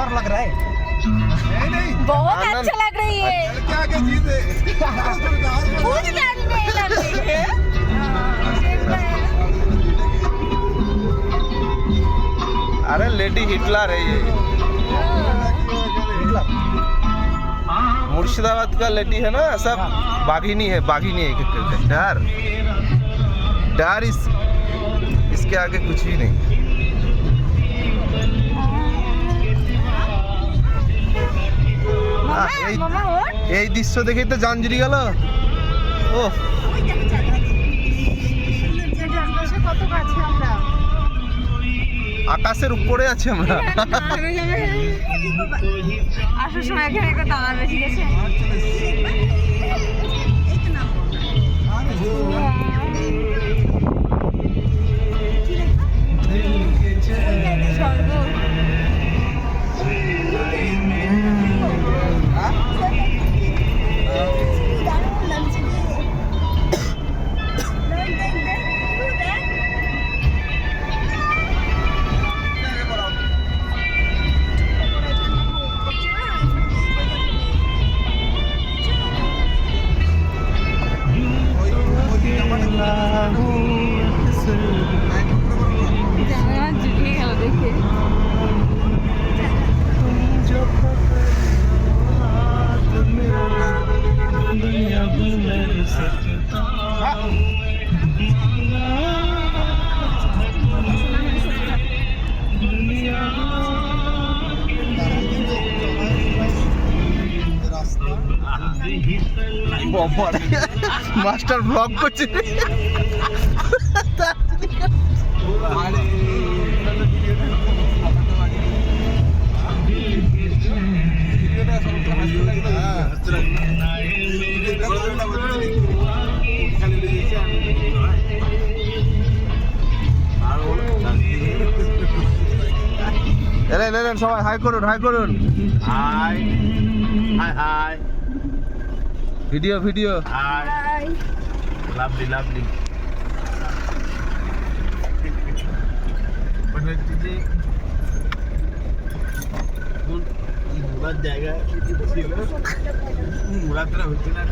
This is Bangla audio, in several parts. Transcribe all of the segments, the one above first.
सुंदर लग रहा है। बहुत अच्छा लग रही है। क्या क्या चीज है कुछ नहीं लग रही है। अरे लेडी हिटलर है ये। मुर्शिदाबाद का लेडी है ना, सब बाघिनी है डर इसके आगे कुछ भी नहीं। এই দৃশ্য দেখেই তো জান জুড়ি গেল। ও আকাশের উপরে আছি আমরা। আসার সময় এখানে একটা দাঁড়া বেশি গেছে। মাস্টার ব্লগ করছে। সবাই হাই করুন হাই ভিডিও লাভলি ঘোরার জায়গা ছিল, ঘোরাফেরা হচ্ছে না।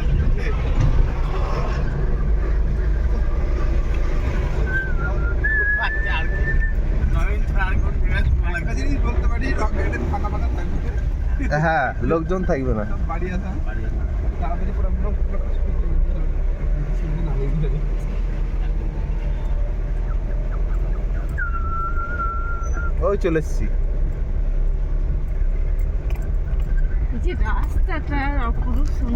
হ্যাঁ লোকজন থাকবে না। ওই চলে এসছি। রাস্তাটা অপরূপ সুন্দর।